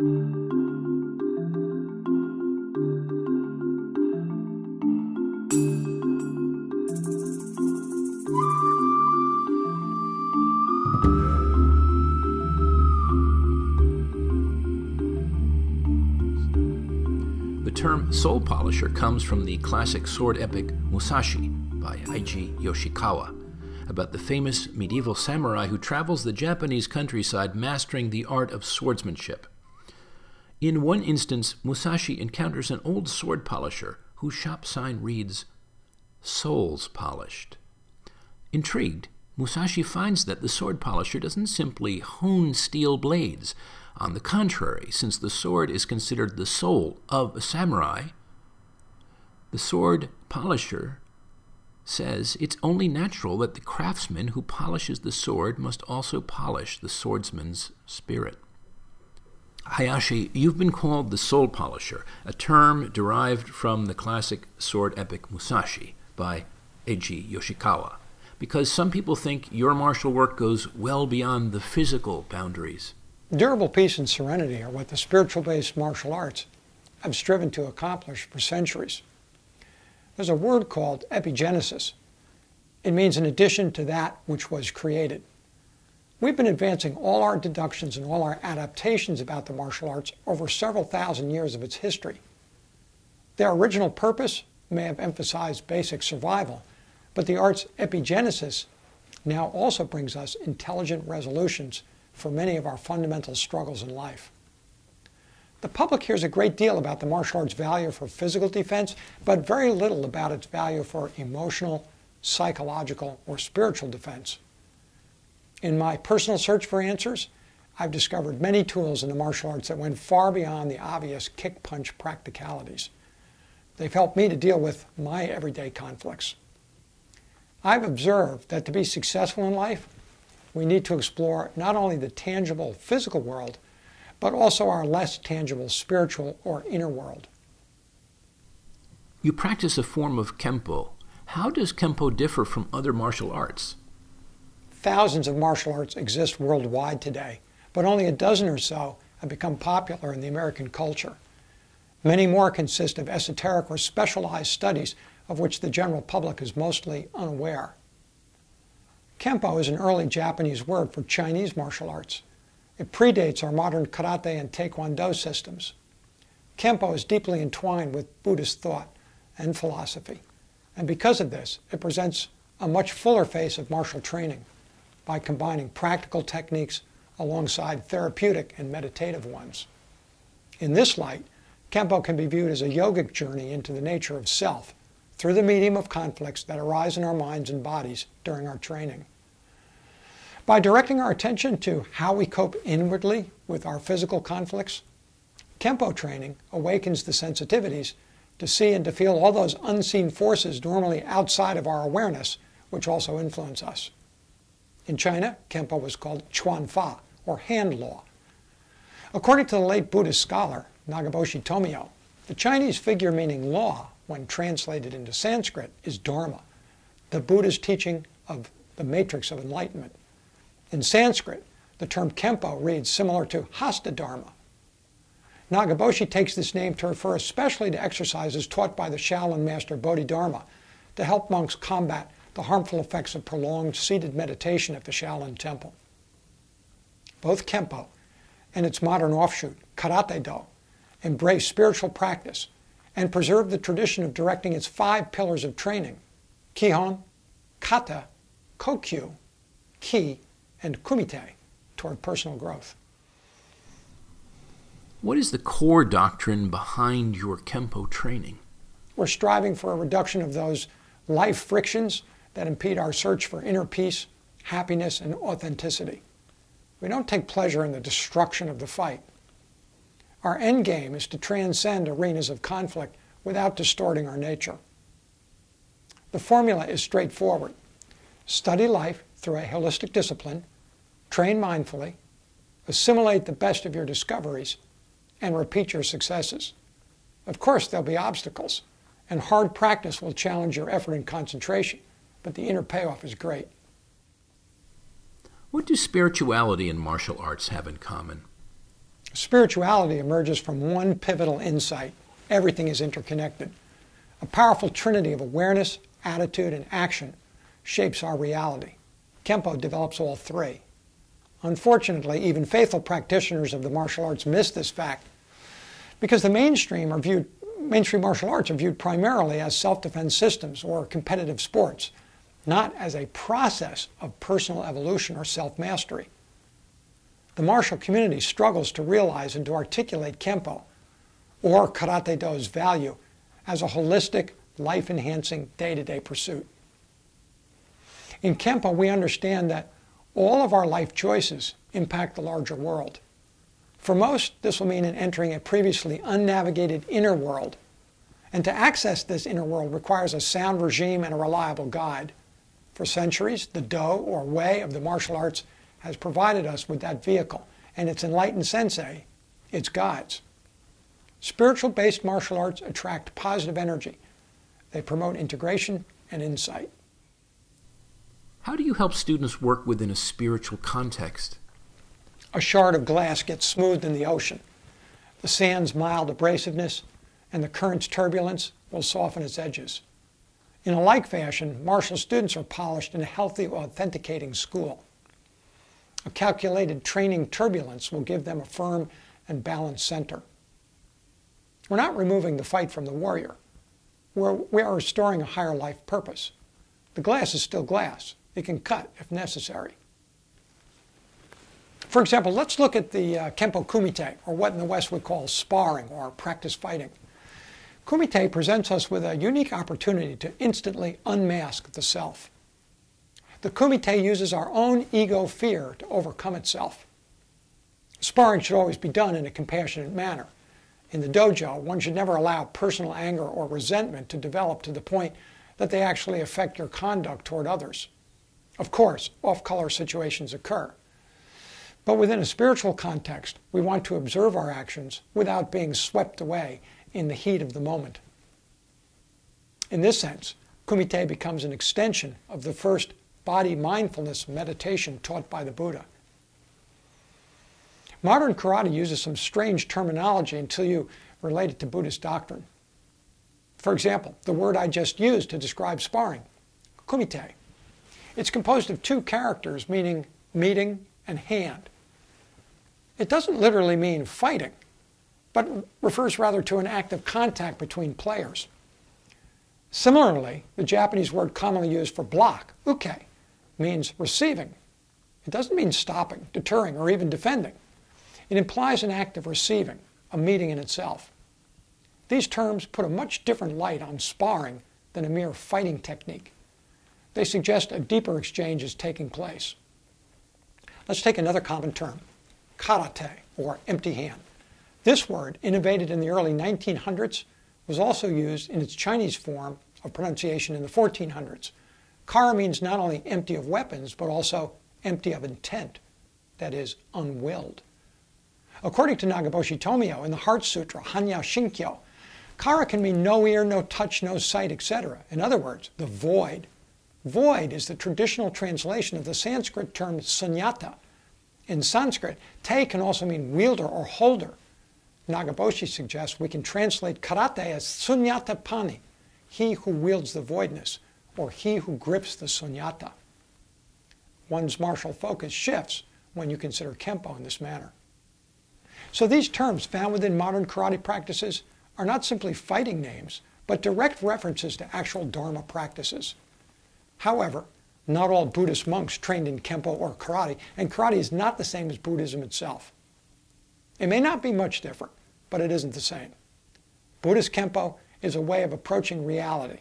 The term soul polisher comes from the classic sword epic Musashi by Eiji Yoshikawa, about the famous medieval samurai who travels the Japanese countryside mastering the art of swordsmanship. In one instance, Musashi encounters an old sword polisher whose shop sign reads, "Souls Polished." Intrigued, Musashi finds that the sword polisher doesn't simply hone steel blades. On the contrary, since the sword is considered the soul of a samurai, the sword polisher says it's only natural that the craftsman who polishes the sword must also polish the swordsman's spirit. Hayashi, you've been called the soul polisher, a term derived from the classic sword epic Musashi by Eiji Yoshikawa, because some people think your martial work goes well beyond the physical boundaries. Durable peace and serenity are what the spiritual-based martial arts have striven to accomplish for centuries. There's a word called epigenesis. It means in addition to that which was created. We've been advancing all our deductions and all our adaptations about the martial arts over several thousand years of its history. Their original purpose may have emphasized basic survival, but the art's epigenesis now also brings us intelligent resolutions for many of our fundamental struggles in life. The public hears a great deal about the martial arts' value for physical defense, but very little about its value for emotional, psychological, or spiritual defense. In my personal search for answers, I've discovered many tools in the martial arts that went far beyond the obvious kick-punch practicalities. They've helped me to deal with my everyday conflicts. I've observed that to be successful in life, we need to explore not only the tangible physical world, but also our less tangible spiritual or inner world. You practice a form of Kempo. How does Kempo differ from other martial arts? Thousands of martial arts exist worldwide today, but only a dozen or so have become popular in the American culture. Many more consist of esoteric or specialized studies of which the general public is mostly unaware. Kempo is an early Japanese word for Chinese martial arts. It predates our modern karate and taekwondo systems. Kempo is deeply entwined with Buddhist thought and philosophy, and because of this, it presents a much fuller face of martial training by combining practical techniques alongside therapeutic and meditative ones. In this light, Kempo can be viewed as a yogic journey into the nature of self through the medium of conflicts that arise in our minds and bodies during our training. By directing our attention to how we cope inwardly with our physical conflicts, Kempo training awakens the sensitivities to see and to feel all those unseen forces normally outside of our awareness, which also influence us. In China, Kempo was called Chuan Fa, or hand law. According to the late Buddhist scholar Nagaboshi Tomio, the Chinese figure meaning law, when translated into Sanskrit, is Dharma, the Buddha's teaching of the matrix of enlightenment. In Sanskrit, the term Kempo reads similar to Hasta Dharma. Nagaboshi takes this name to refer especially to exercises taught by the Shaolin master Bodhidharma to help monks combat the harmful effects of prolonged seated meditation at the Shaolin temple. Both Kempo and its modern offshoot, Karate-Do, embrace spiritual practice and preserve the tradition of directing its 5 pillars of training, Kihon, Kata, Kokyu, Ki, and Kumite, toward personal growth. What is the core doctrine behind your Kempo training? We're striving for a reduction of those life frictions that impede our search for inner peace, happiness, and authenticity. We don't take pleasure in the destruction of the fight. Our end game is to transcend arenas of conflict without distorting our nature. The formula is straightforward. Study life through a holistic discipline, train mindfully, assimilate the best of your discoveries, and repeat your successes. Of course, there'll be obstacles, and hard practice will challenge your effort and concentration, but the inner payoff is great. What do spirituality and martial arts have in common? Spirituality emerges from one pivotal insight: everything is interconnected. A powerful trinity of awareness, attitude, and action shapes our reality. Kempo develops all three. Unfortunately, even faithful practitioners of the martial arts miss this fact because the mainstream martial arts are viewed primarily as self-defense systems or competitive sports, not as a process of personal evolution or self-mastery. The martial community struggles to realize and to articulate Kempo, or Karate Do's value, as a holistic, life-enhancing, day-to-day pursuit. In Kempo, we understand that all of our life choices impact the larger world. For most, this will mean entering a previously unnavigated inner world. And to access this inner world requires a sound regime and a reliable guide. For centuries, the Do, or way of the martial arts, has provided us with that vehicle, and its enlightened sensei, its guides. Spiritual-based martial arts attract positive energy. They promote integration and insight. How do you help students work within a spiritual context? A shard of glass gets smoothed in the ocean. The sand's mild abrasiveness and the current's turbulence will soften its edges. In a like fashion, martial students are polished in a healthy, authenticating school. A calculated training turbulence will give them a firm and balanced center. We're not removing the fight from the warrior. We are restoring a higher life purpose. The glass is still glass. It can cut if necessary. For example, let's look at the Kempo Kumite, or what in the West we call sparring or practice fighting. Kumite presents us with a unique opportunity to instantly unmask the self. The Kumite uses our own ego fear to overcome itself. Sparring should always be done in a compassionate manner. In the dojo, one should never allow personal anger or resentment to develop to the point that they actually affect your conduct toward others. Of course, off-color situations occur. But within a spiritual context, we want to observe our actions without being swept away in the heat of the moment. In this sense, Kumite becomes an extension of the first body mindfulness meditation taught by the Buddha. Modern karate uses some strange terminology until you relate it to Buddhist doctrine. For example, the word I just used to describe sparring, kumite. It's composed of two characters meaning meeting and hand. It doesn't literally mean fighting, but refers rather to an act of contact between players. Similarly, the Japanese word commonly used for block, uke, means receiving. It doesn't mean stopping, deterring, or even defending. It implies an act of receiving, a meeting in itself. These terms put a much different light on sparring than a mere fighting technique. They suggest a deeper exchange is taking place. Let's take another common term, karate, or empty hand. This word, innovated in the early 1900s, was also used in its Chinese form of pronunciation in the 1400s. Kara means not only empty of weapons, but also empty of intent, that is, unwilled. According to Nagaboshi Tomio in the Heart Sutra, Hanya Shinkyo, kara can mean no ear, no touch, no sight, etc. In other words, the void. Void is the traditional translation of the Sanskrit term sunyata. In Sanskrit, te can also mean wielder or holder. Nagaboshi suggests we can translate karate as sunyata pani, he who wields the voidness, or he who grips the sunyata. One's martial focus shifts when you consider Kempo in this manner. So these terms found within modern karate practices are not simply fighting names, but direct references to actual Dharma practices. However, not all Buddhist monks trained in Kempo or karate, and karate is not the same as Buddhism itself. It may not be much different, but it isn't the same. Buddhist Kempo is a way of approaching reality,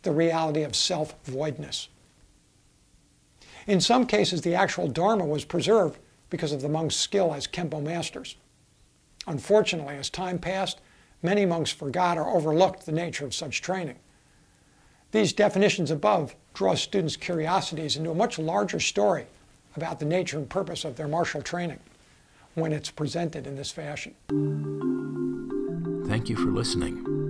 the reality of self-voidness. In some cases, the actual Dharma was preserved because of the monks' skill as Kempo masters. Unfortunately, as time passed, many monks forgot or overlooked the nature of such training. These definitions above draw students' curiosities into a much larger story about the nature and purpose of their martial training when it's presented in this fashion. Thank you for listening.